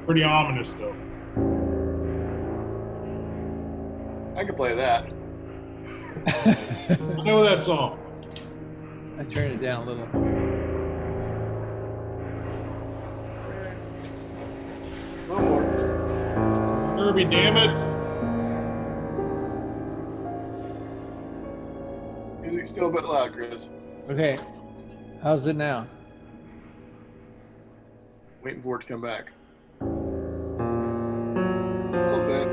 Pretty ominous, though. I can play that. I know that song. I turned it down a little. No more. Kirby, damn it. Music's still a bit loud, Chris. Okay. How's it now? Waiting for it to come back. A little bit.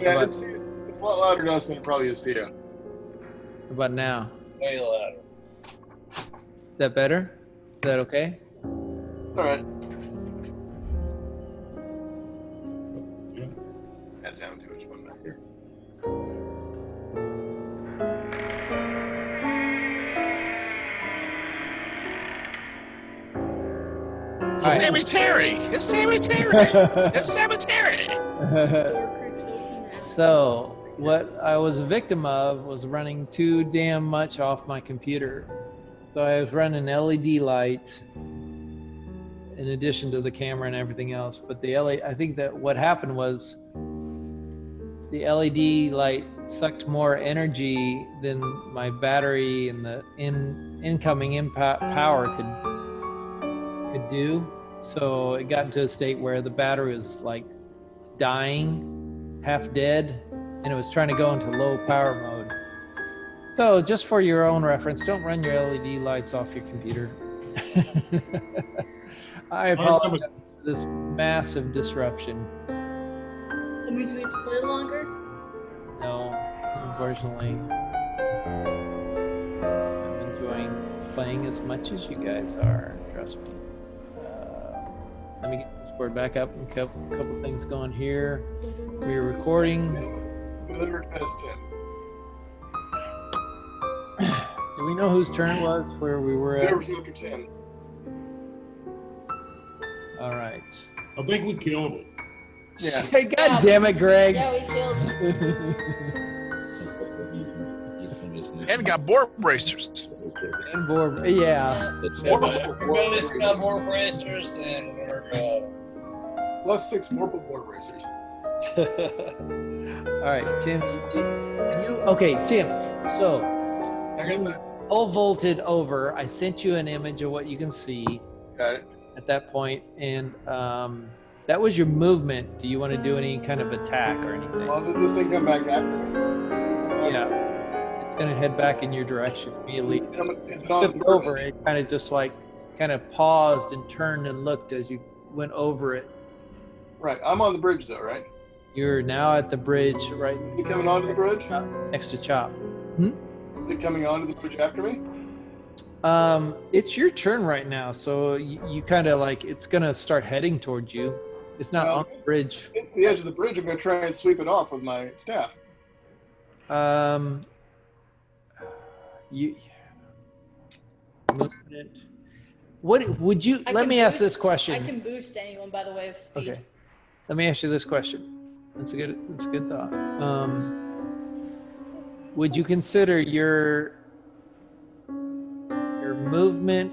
Yeah, it's a lot louder to us than it probably is to you. How about now? Way louder. Is that better? Is that okay? All right. That's having too much fun back here. Cemetery. It's cemetery. It's cemetery. So what I was a victim of was running too damn much off my computer. So I was running LED lights in addition to the camera and everything else. But the LED, I think that what happened was the LED light sucked more energy than my battery and the incoming power could do. So it got into a state where the battery was like dying, half dead, and it was trying to go into low power mode. So just for your own reference, don't run your LED lights off your computer. I apologize for this massive disruption. That means we have to play longer? No, unfortunately. I'm enjoying playing as much as you guys are, trust me. Let me get this board back up and a couple things going here. We're recording. Delivered past 10. Do we know whose turn it was where we were at? There was after 10. All right. I think we killed it. Yeah. Hey, God damn it, Greg. Yeah, we killed it. And got board racers. And board, yeah. Everybody's got more racers and we're Plus 6 more board racers. All right, Tim. Okay, Tim. So I got that. pole vaulted over. I sent you an image of what you can see Got it. at that point, and that was your movement. Do you want to do any kind of attack or anything? Well, did this thing come back after me? Yeah, it's gonna head back in your direction immediately. Is it on the Flipped over bridge? it, kind of just like paused and turned and looked as you went over it. Right. I'm on the bridge, though, right? You're now at the bridge, right Is it coming onto the bridge? next to Chop. Is it coming onto the bridge after me? It's your turn right now, so you kind of like it's gonna start heading towards you. It's not Well, on the bridge. It's the edge of the bridge. I'm going to try and sweep it off with my staff. You movement. What would you? I Let can me ask this boost- question. I can boost anyone by the way of speed. Okay. Let me ask you this question. That's a good thought. Would you consider your movement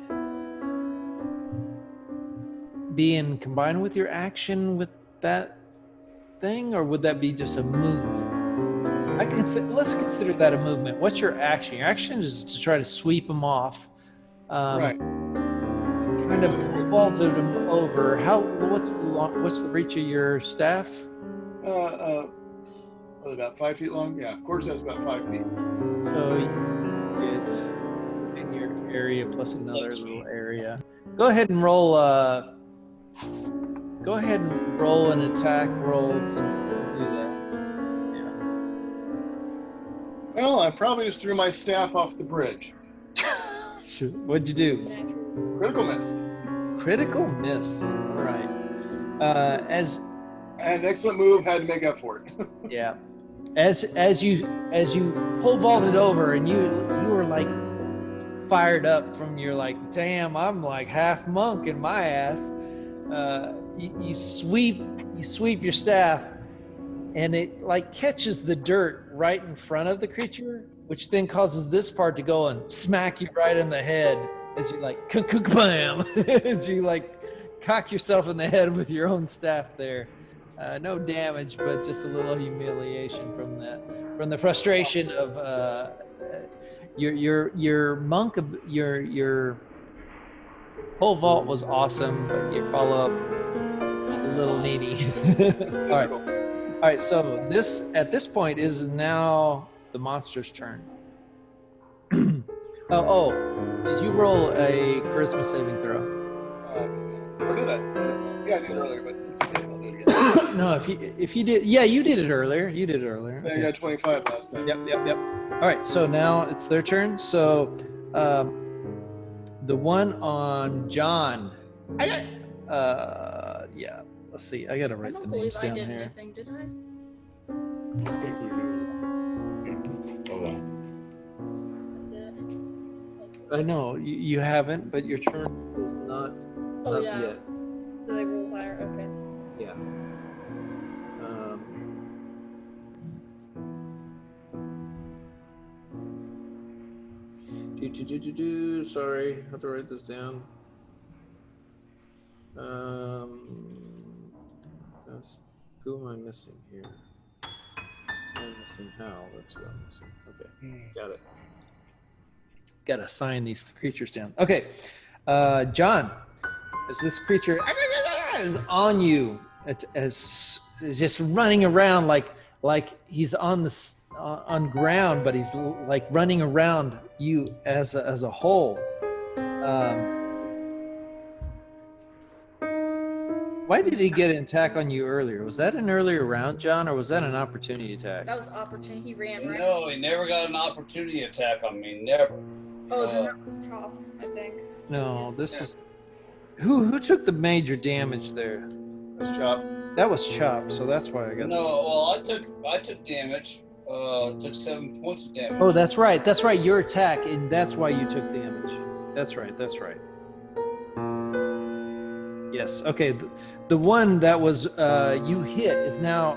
being combined with your action with that thing, or would that be just a movement? Let's consider that a movement. What's your action? Your action is to try to sweep them off. Right. Kind of vaulted them over. What's the reach of your staff? About 5 feet long. Yeah, quarterstaff's about 5 feet. So you get within your area plus another little area. Go ahead and roll. Go ahead and roll an attack roll to do that. Well, I probably just threw my staff off the bridge. Yeah. What'd you do? Critical missed. Critical miss. All right. As An excellent move. Had to make up for it. Yeah. As you pole vaulted over and you were like fired up from your like, damn, I'm like half monk in my ass. You sweep your staff and it like catches the dirt right in front of the creature, which then causes this part to go and smack you right in the head as you like bam as you like cock yourself in the head with your own staff there. No damage, but just a little humiliation from the frustration of your monk. Your whole vault was awesome, but your follow up was a little needy. All right. So at this point is now the monster's turn. Oh, did you roll a charisma saving throw? Or did I? Yeah, I did earlier, but it's okay. I'll do it again. No, if you did, yeah, you did it earlier. You did it earlier. Yeah, I got 25 last time. Yep. All right, so now it's their turn. So, the one on John. Yeah. Let's see. I gotta I write the don't names believe I down did here. anything, did I? I think we do. Hold on. I know you haven't, but your turn is not Oh, up yeah. yet. Did I roll higher? Okay. Yeah. Sorry, I have to write this down. Who am I missing here? I'm missing Hal. That's what I'm missing. Okay, got it. Got to sign these creatures down. Okay, John, as this creature is on you, is just running around like he's on ground, but he's like running around you as a whole. Why did he get an attack on you earlier? Was that an earlier round, John, or was that an opportunity attack? That was opportunity. He ran, right? No, he never got an opportunity attack on me. Never. Oh, then that was Chop, I think. No, this is who took the major damage there? That's Chop. That was Chop, so that's why I got. No, well, I took damage. Took 7 points of damage. Oh, that's right. That's right. Your attack, and that's why you took damage. That's right. Yes. Okay. The one that was you hit is now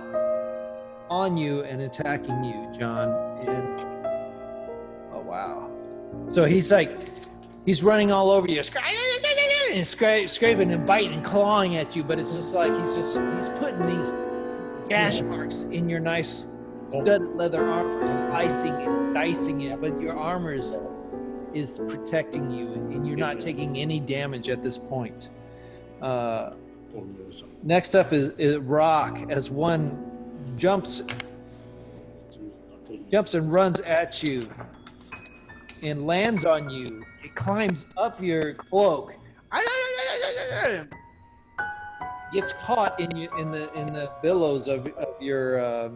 on you and attacking you, John. And oh wow. So he's running all over you, and scraping and biting and clawing at you, but it's just like he's putting these gash marks in your nice studded leather armor, slicing and dicing it, but your armor is protecting you, and you're not taking any damage at this point. Next up is Rock, as one jumps and runs at you and lands on you. It climbs up your cloak, gets caught in the billows of your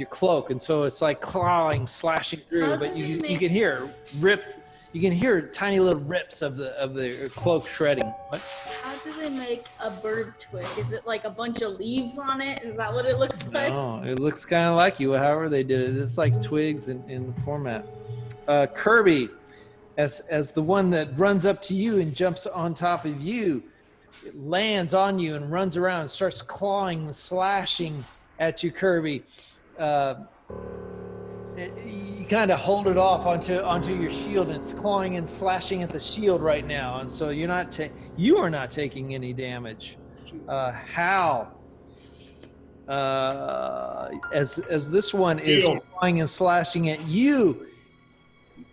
cloak, and so it's like clawing, slashing through. But you can hear ripped. You can hear tiny little rips of the cloak shredding. What? How do they make a bird twig? Is it like a bunch of leaves on it? Is that what it looks like? No, it looks kind of like you. However they did it, it's like twigs in format. Kirby, as the one that runs up to you and jumps on top of you, it lands on you and runs around and starts clawing and slashing at you, Kirby. You kind of hold it off onto your shield, and it's clawing and slashing at the shield right now, and so you are not taking any damage. Hal, as this one is clawing and slashing at you,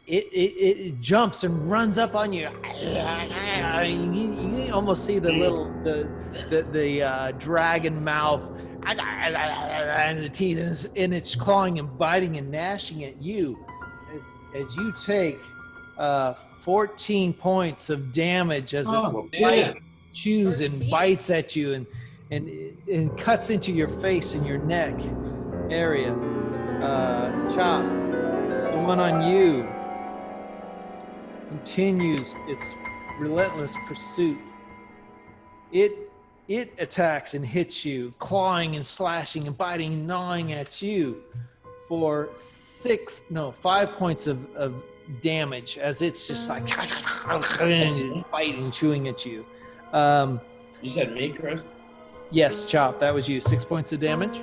it jumps and runs up on you. You almost see the little the dragon mouth and the teeth, and it's clawing and biting and gnashing at you as you take 14 points of damage as it chews and bites at you and cuts into your face and your neck area. Chop, the one on you, continues its relentless pursuit. It attacks and hits you, clawing and slashing and biting and gnawing at you for 5 points of damage, as it's just like biting, chewing at you. You said me, Chris? Yes, Chop, that was you. 6 points of damage,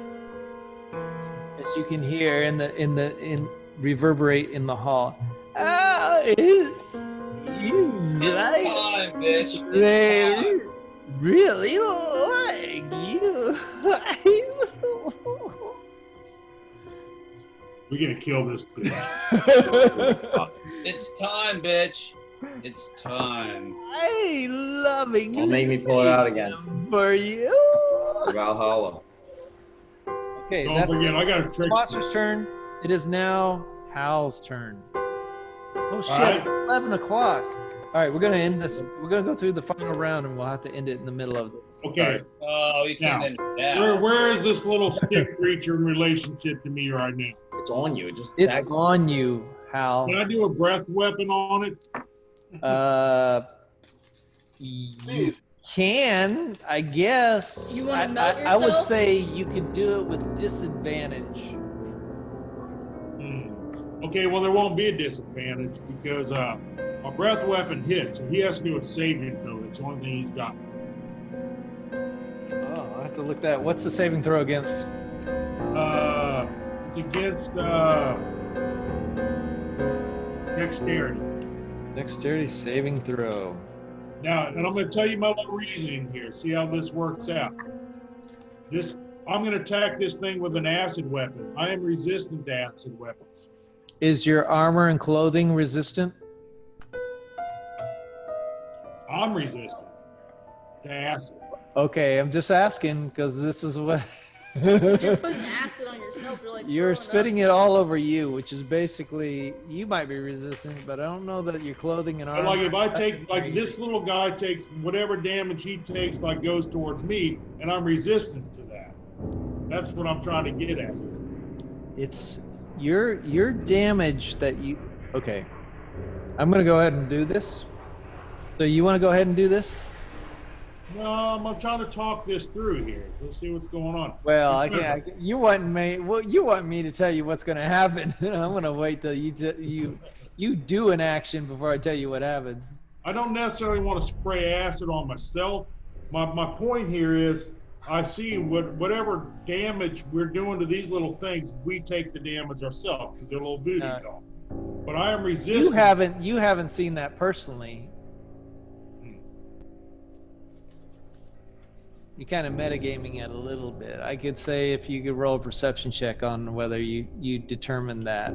as you can hear in reverberate in the hall. It's time, bitch. It's time. really like you. We're gonna kill this bitch. It's time, bitch. It's time. I loving. Don't make me pull it out again. For you. Valhalla. Okay, Don't that's forget, I got a trick. Monster's turn. It is now Hal's turn. Oh shit! right. It's 11 o'clock. All right, we're gonna end this. We're gonna go through the final round, and we'll have to end it in the middle of this. Okay, Oh, you can't end it where now. where is this little stick creature in relationship to me right now? It's on you. Just It's attack. on you, Hal. Can I do a breath weapon on it? You can, I guess. You wanna melt I would yourself? say you could do it with disadvantage. Okay, well there won't be a disadvantage because a breath weapon hits, and he has to do a saving throw. It's the only thing he's got. Oh, I have to look that. What's the saving throw against? It's against dexterity. Dexterity saving throw. Now, and I'm going to tell you my little reasoning here. See how this works out. I'm going to attack this thing with an acid weapon. I am resistant to acid weapons. Is your armor and clothing resistant? I'm resistant to acid. Okay, I'm just asking because this is what You're putting acid on yourself. You're like you're throwing spitting up. it all over you, which is basically you might be resistant, but I don't know that your clothing and But armor. like if I take, like this little guy takes whatever damage he takes, like goes towards me, and I'm resistant to that. That's what I'm trying to get at. It's your damage that you. Okay, I'm gonna go ahead and do this. So you want to go ahead and do this? No, I'm trying to talk this through here. Let's see what's going on. Well, I can't. You want me? Well, you want me to tell you what's going to happen. I'm going to wait till you do an action before I tell you what happens. I don't necessarily want to spray acid on myself. My point here is I see whatever damage we're doing to these little things, we take the damage ourselves because they're little voodoo dolls. But I am resistant. You haven't seen that personally. You're kind of metagaming it a little bit. I could say if you could roll a perception check on whether you determine that,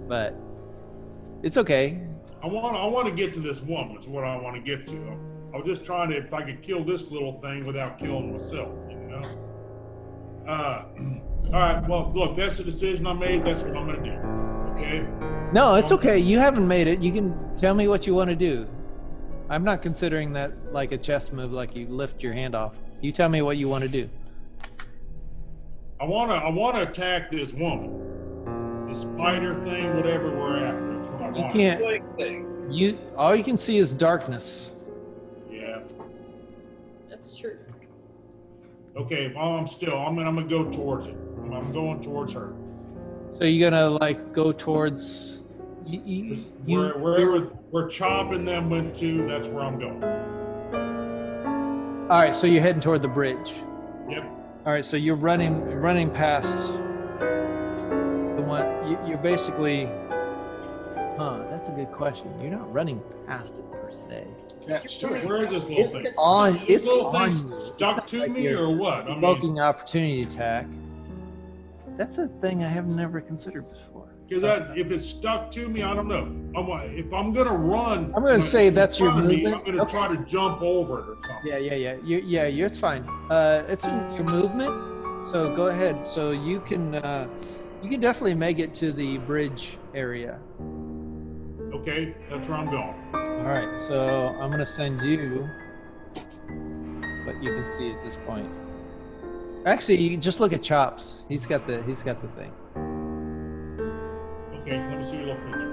but it's okay. I want to get to this woman. Is what I want to get to. I was just trying to, if I could kill this little thing without killing myself, you know. All right. Well, look, that's the decision I made. That's what I'm going to do. Okay. No, it's okay. You haven't made it. You can tell me what you want to do. I'm not considering that like a chess move, like you lift your hand off. You tell me what you want to do. I want to attack this woman, this spider thing, whatever we're after. That's what I You want. can't. All you can see is darkness. Yeah. That's true. Okay. Well, I'm gonna go towards it. I'm going towards her. So you're gonna like go towards. Wherever we're chopping them into, that's where I'm going. All right, so you're heading toward the bridge. Yep. All right, so you're running past the one. You're basically. That's a good question. You're not running past it per se. Yeah, sure. Where is this little thing? It's On, This it's little on thing you. stuck It's to not like me you're or what? I mean, Provoking opportunity attack. That's a thing I have never considered before. because if it's stuck to me, I don't know. If I'm gonna run, I'm gonna say in that's your front of me, movement. I'm gonna Okay. try to jump over it or something. Yeah. It's fine. It's your movement. So go ahead. So you can definitely make it to the bridge area. Okay, that's where I'm going. All right. So I'm gonna send you what you can see at this point. Actually, you just look at Chops. He's got the thing. Okay, let me see your little picture.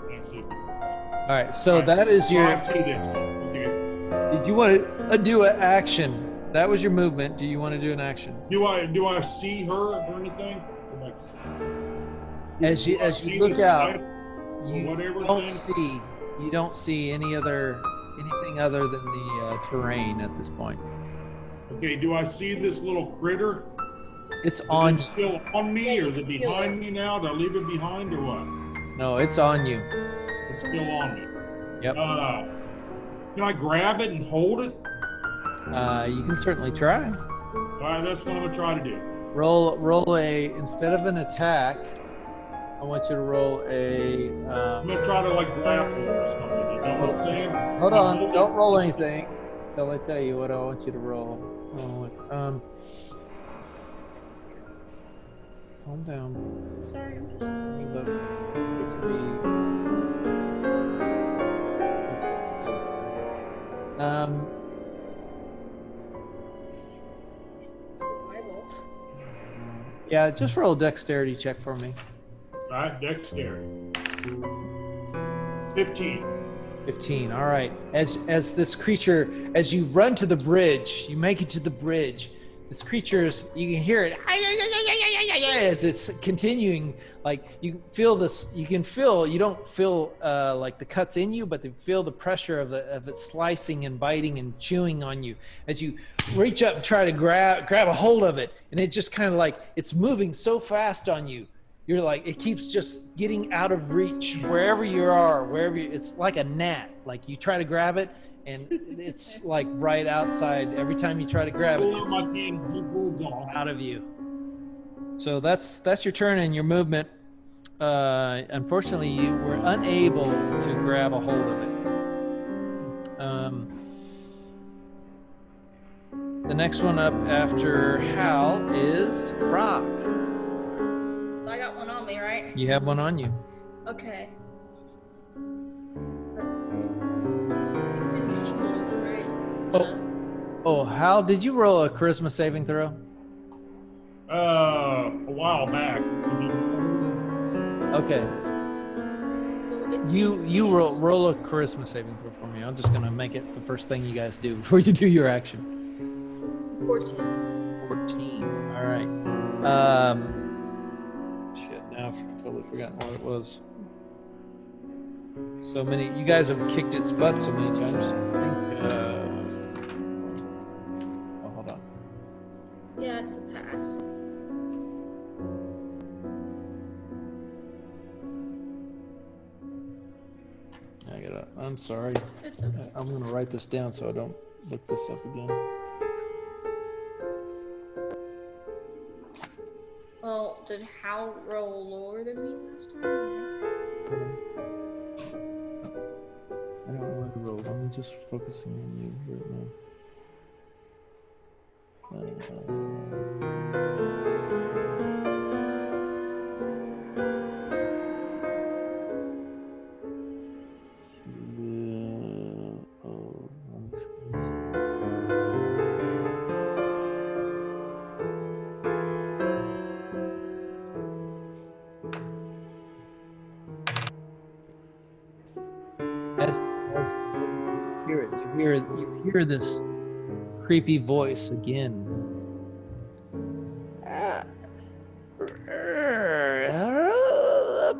Let's see. All right. So All right. that is your. I see this. Okay. Did you want to do an action? That was your movement. Do you want to do an action? Do I see her or anything? Like, As do I you see look the out, spider or you whatever don't see anything other than the terrain at this point. Okay, do I see this little critter? It's Is on it still on me, Yeah, or you is it can feel behind it. me now? Do I leave it behind, or what? No, it's on you. It's still on me. Yep. Can I grab it and hold it? You can certainly try. All right, that's what I'm gonna try to do. Roll a, instead of an attack, I want you to roll a. I'm gonna try to like grapple or something. You know what I'm saying? Hold on, don't roll anything till I tell you what I want you to roll. Oh, look, calm down. Sorry, I'm just. Let me look. Survival. Yeah, just roll a dexterity check for me. All right, dexterity. 15. 15. All right. As this creature, as you run to the bridge, you make it to the bridge. This creature's, you can hear it as it's continuing. Like you feel this, you can feel. You don't feel like the cuts in you, but you feel the pressure of it slicing and biting and chewing on you as you reach up and try to grab a hold of it, and it just kind of like it's moving so fast on you. You're like, it keeps just getting out of reach wherever you are, it's like a gnat. Like you try to grab it and it's like right outside. Every time you try to grab it, it's out of you. So that's your turn and your movement. Unfortunately, you were unable to grab a hold of it. The next one up after Hal is Rock. I got one on me, right? You have one on you. Okay. Let's see. Entangled, right? Oh, Hal, did you roll a charisma saving throw? A while back. Okay. You roll a charisma saving throw for me. I'm just gonna make it the first thing you guys do before you do your action. 14. 14. All right. Shit. Now I've totally forgotten what it was. So many. You guys have kicked its butt so many times. Oh, hold on. Yeah, it's a pass. I'm sorry. It's okay. I'm gonna write this down so I don't look this up again. Well, did Hal roll lower than me last time? I don't know what to roll. I'm just focusing on you right now. As you hear this creepy voice again. A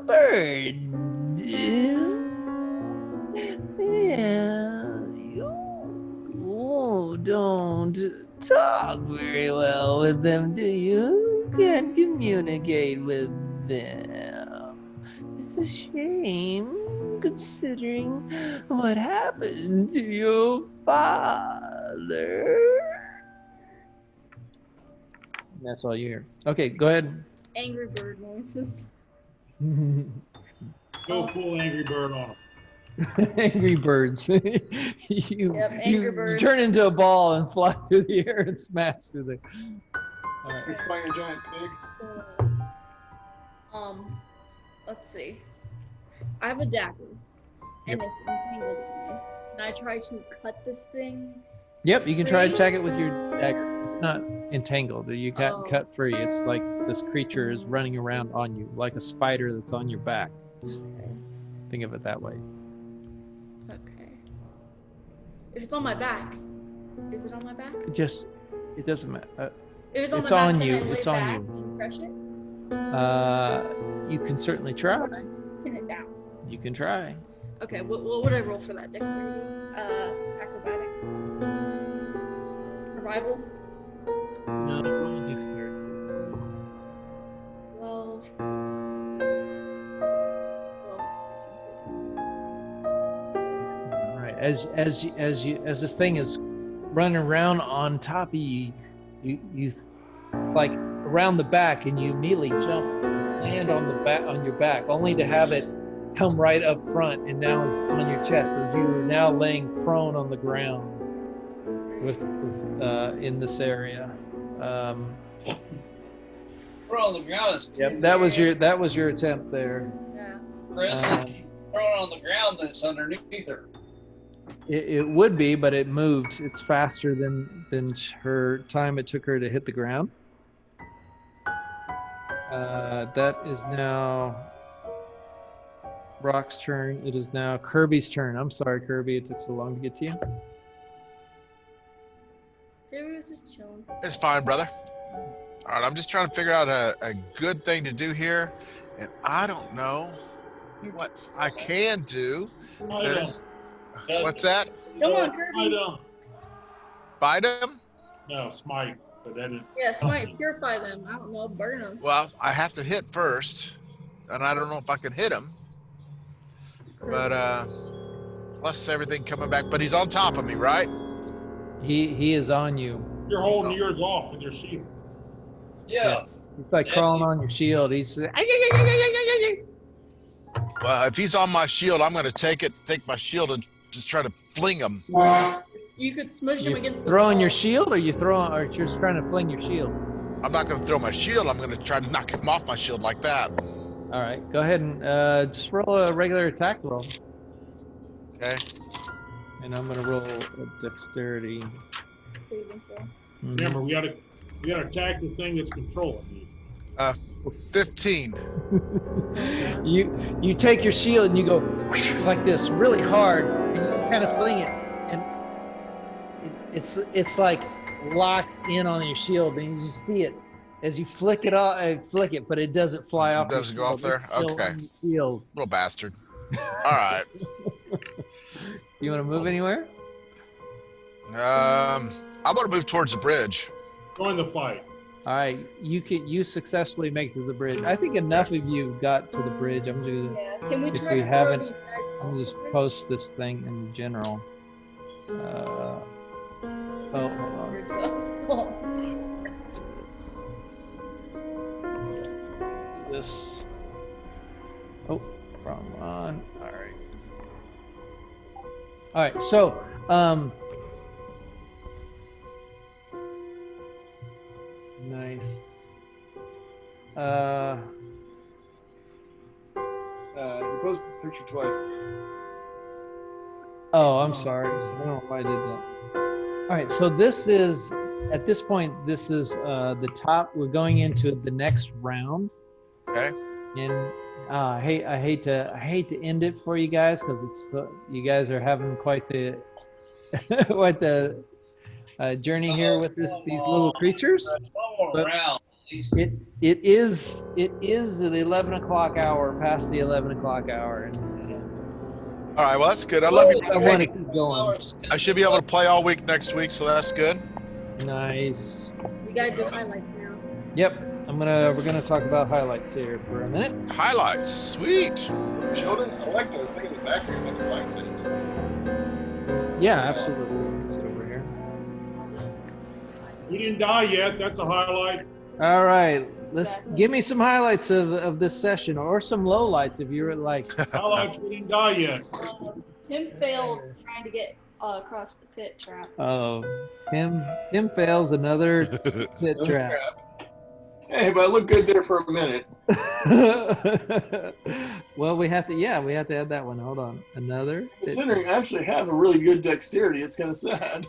bird. Yeah, you don't talk very well with them, do you? Can't communicate with them. It's a shame, considering what happened to your father. That's all you hear. Okay, go ahead. Angry bird noises. Go full Angry Bird on them. Angry birds. Yep, angry birds. You turn into a ball and fly through the air and smash through the. All right. You're playing a giant pig. Let's see. I have a dagger, and it's entangled in me. Can I try to cut this thing? Yep, you can try to attack it with your dagger. It's not entangled. You got cut free. It's like this creature is running around on you, like a spider that's on your back. Okay. Think of it that way. Okay. If it's on my back, is it on my back? It doesn't matter. If it's on It's my back, on can you. I lay It's on back you. and crush it? You can certainly try. Or can I spin it down? You can try. Okay, what would I roll for that? Dexterity? Acrobatics? Survival? No, roll dexterity. 12. All right. as this thing is running around on top of you, you like around the back, and you immediately jump, land on your back, only to have it come right up front, and now it's on your chest, and you are now laying prone on the ground with in this area. Throw on the ground is Yep, that was your attempt there. Yeah. Chris, if you throw it on the ground, then it's underneath her. It would be, but it moved. It's faster than her time it took her to hit the ground. That is now Brock's turn. It is now Kirby's turn. I'm sorry, Kirby, it took so long to get to you. Kirby was just chilling. It's fine, brother. All right, I'm just trying to figure out a good thing to do here, and I don't know what I can do. That is, what's that? Come on, Kirby. Bite him? No, smite. But that is. Yeah, smite, purify them. I don't know, burn them. Well, I have to hit first, and I don't know if I can hit him. But plus everything coming back. But he's on top of me, right? He is on you. You're holding yours off with your shield. Yeah. He's like crawling on your shield. He's Well, if he's on my shield, I'm going to take my shield and just try to fling him. You could smush him against the throwing wall. your shield, or you're just trying to fling your shield? I'm not going to throw my shield. I'm going to try to knock him off my shield like that. All right, go ahead and just roll a regular attack roll. Okay. And I'm gonna roll a dexterity. Saving throw. Remember, we gotta attack the thing that's controlling you. 15. You take your shield and you go like this really hard, and you kind of fling it, and it's like locks in on your shield, and you just see it as you flick it off, but it doesn't fly off. It doesn't go off there? Okay. Shield. Little bastard. All right. You want to move anywhere? I'm going to move towards the bridge. Join the fight. All right, you successfully make it to the bridge. I think enough of you got to the bridge. I'm just Yeah. Can we if try we to throw haven't, these guys I'm off gonna just the bridge? post this thing in general. Oh, hold on. Bridge that was small. This. Oh, wrong one. All right. All right. So, nice. You posted the picture twice. Oh, I'm sorry. I don't know why I did that. All right. So this is at this point. This is the top. We're going into the next round. Okay. And I hate to end it for you guys, because it's you guys are having quite the journey here with these little creatures. But it is the 11 o'clock hour, past the 11 o'clock hour. And All right. Well, that's good. I love you, I brother. want to Hey, keep going. I should be able to play all week next week, so that's good. Nice. We gotta do highlights now. Yep. We're gonna talk about highlights here for a minute. Highlights. Sweet. Sheldon, I like the thing in the background about the black things. Yeah, absolutely. Let's sit over here. We didn't die yet. That's a highlight. All right. Let's give me some highlights of this session, or some lowlights if you're like. Highlights. We didn't die yet. Tim failed trying to get across the pit trap. Oh, Tim fails another pit trap. Hey, but I look good there for a minute. Well, we have to add that one. Hold on. Another. Considering I actually have a really good dexterity, it's kind of sad.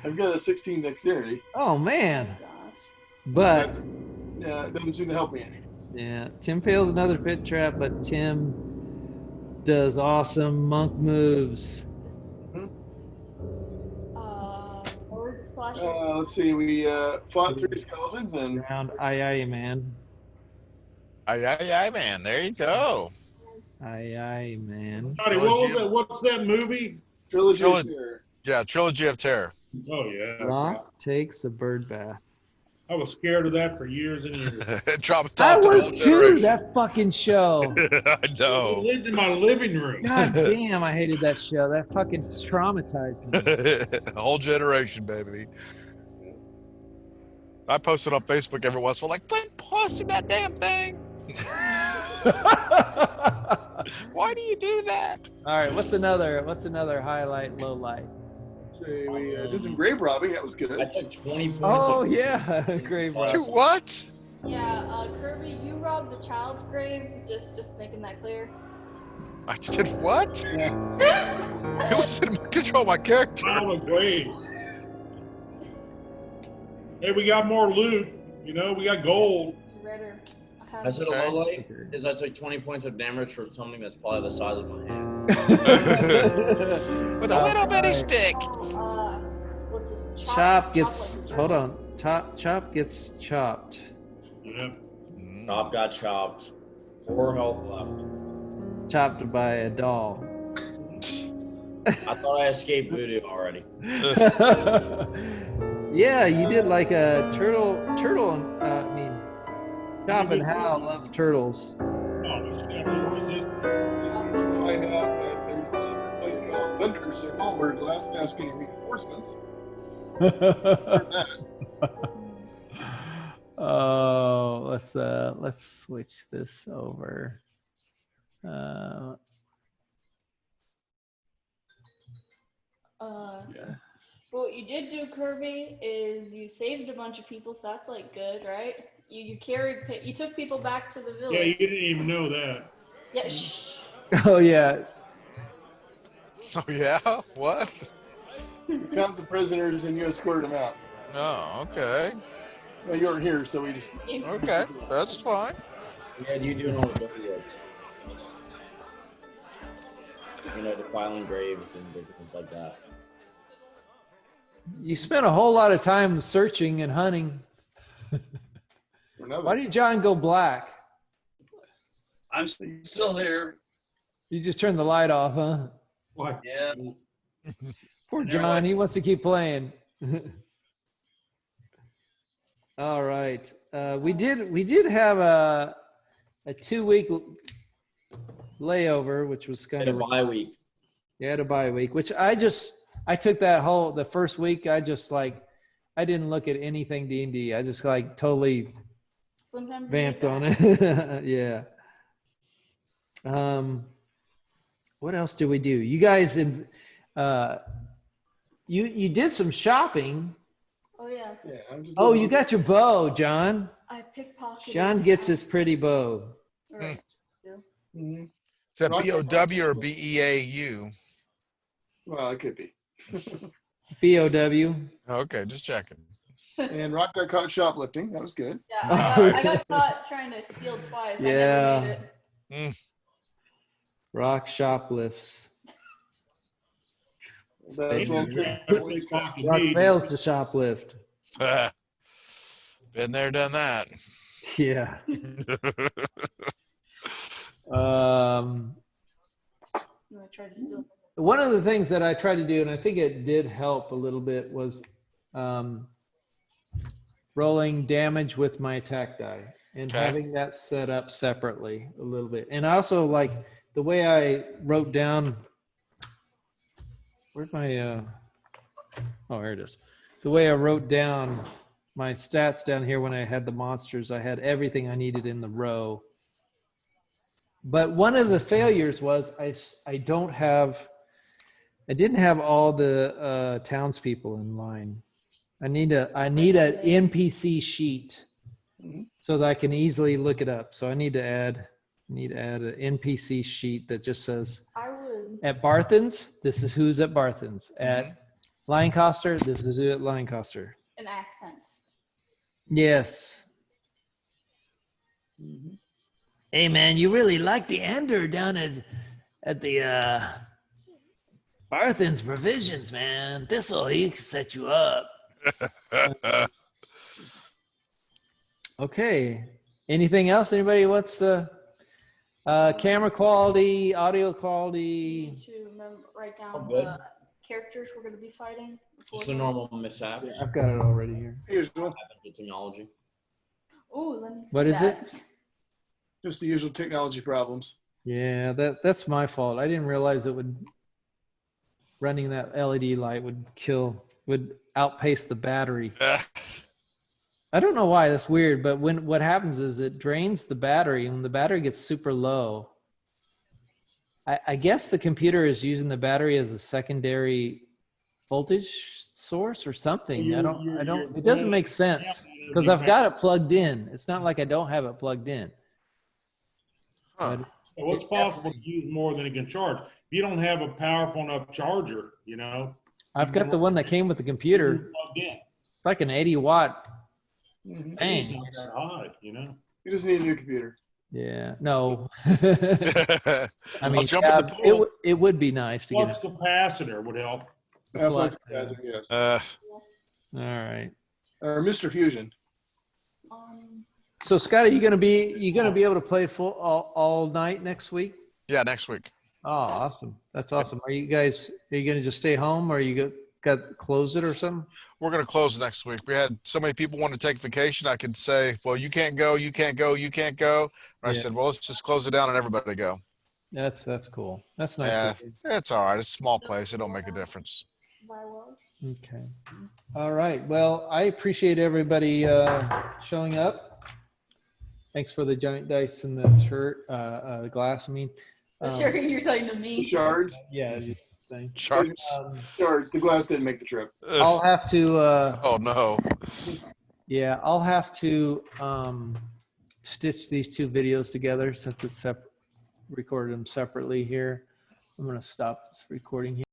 I've got a 16 dexterity. Oh man. Gosh. But Yeah, it doesn't seem to help me any. yeah, Tim fails another pit trap, but Tim does awesome monk moves. Forward splash. Let's see, we fought 3 skeletons and Round aye man. Aye, man. There you go. Aye man. Johnny, what was that? What's that movie? Trilogy of Trilogy. Terror. Yeah, Trilogy of Terror. Oh yeah. Rock takes a bird bath. I was scared of that for years and years. Traumatized I the whole was too. generation. That fucking show. I It know. lived in my living room. God damn, I hated that show. That fucking traumatized me. A whole generation, baby. I post it on Facebook every once in a while, like, quit posting that damn thing. Why do you do that? All right, what's another highlight, low light? Say we did some grave robbing. That was good. I took 20 points. Oh of yeah, grave Fuck. To robbing. what? Yeah, Kirby, you robbed the child's grave. Just making that clear. I did what? Who was in control of my character? Child of grave. Hey, we got more loot. You know, we got gold. Redder. I said a Okay. low light is I took 20 points of damage for something that's probably the size of my hand. With a little bitty stick. What's this? Chop gets. like Hold turtles. on. Chop gets chopped. Yeah. Chop got chopped. 4 health left. Chopped by a doll. I thought I escaped voodoo already. Yeah, you did like a turtle. I mean, Chop and Hal love turtles. Oh, we should have more resistance. You find out that there's a place called Thunder Circle where Glass Task getting reinforcements. Learn that. Oh, let's switch this over. What you did do, Kirby, is you saved a bunch of people, so that's like good, right? You took people back to the Yeah, village. you didn't even know that. Yeah, shh. Oh yeah. Oh yeah? What? You found some prisoners and you escorted them out. Oh, okay. Well, you weren't here, so we just. Okay, that's fine. Yeah, you doing all the dirty work. You know, defiling graves and business like that. You spent a whole lot of time searching and hunting. Why did John go black? I'm still here. You just turned the light off, huh? What? Yeah. Poor Never John, mind. he wants to keep playing. All right. We did have a 2-week layover, which was kind In of a bye week. yeah, a bye week, which I took the first week, I didn't look at anything D&D. I just like totally Sometimes vamped on it. Yeah. What else did we do? You guys you did some shopping. Oh yeah, Yeah, I'm just. Oh, you got your bow, John. I pickpocketed. John gets his pretty bow. Right. Mhm. Is that B-O-W or B-E-A-U? Well, it could be. BOW. Okay, just checking. And Rock got caught shoplifting. That was good. Yeah, Oh, I got caught trying to steal twice. I Yeah. never made it. Rock shoplifts. That's one thing. Rock fails to shoplift. Been there, done that. Yeah. No, I tried to steal. One of the things that I tried to do, and I think it did help a little bit, was rolling damage with my attack die and Okay. having that set up separately a little bit. And I also like the way I wrote down. Where's my? Oh, here it is. The way I wrote down my stats down here when I had the monsters, I had everything I needed in the row. But one of the failures was I didn't have all the townspeople in line. I need an NPC sheet so that I can easily look it up. So I need to add an NPC sheet that just says I would. at Barthen's, this is who's at Barthen's. At Lancaster, this is who at Lancaster. An accent. Yes. Hey man, you really like the Ender down at the Barthen's Provisions, man. He can set you up. Okay. Anything else? Anybody wants to camera quality, audio quality? Need to write down I'm good. the characters we're going to be fighting. Just a normal mishap. I've got it already here. Here's one. Happened technology. Oh, let me see What is that. Just the usual technology problems. Yeah, that's my fault. I didn't realize it would running that LED light would outpace the battery. I don't know why. That's weird. But what happens is it drains the battery, and when the battery gets super low, I guess the computer is using the battery as a secondary voltage source or something. I don't. It doesn't make sense because I've got it plugged in. It's not like I don't have it plugged in. Huh. Well, it's possible to use more than it can charge. If you don't have a powerful enough charger, I've got the one that came with the computer. Plugged in. It's like an 80-watt Mm-hmm. It's thing. not that high, You just need a new computer. Yeah. No. I I'll mean, jump in the pool. it would be nice to get Flux capacitor would help. a Flux flux. capacitor, yes. All right. Or Mr. Fusion. So Scotty, you gonna be able to play full all night next week? Yeah, next week. Oh, awesome! That's awesome. Are you gonna just stay home, or you got to close it or something? We're going to close next week. We had so many people want to take vacation. I could say, well, you can't go, you can't go, you can't go. And I said, well, let's just close it down and everybody go. That's cool. That's nice. Yeah, it's all right. It's a small place. It don't make a difference. Okay. All right. Well, I appreciate everybody showing up. Thanks for the giant dice and the shirt, the glass. I mean, Sure, you're talking to me. Shards. yeah. Just saying. Charts. Shards. The glass didn't make the trip. I'll have to. Oh no. Yeah, I'll have to stitch these two videos together since it's recorded them separately here. I'm going to stop this recording here.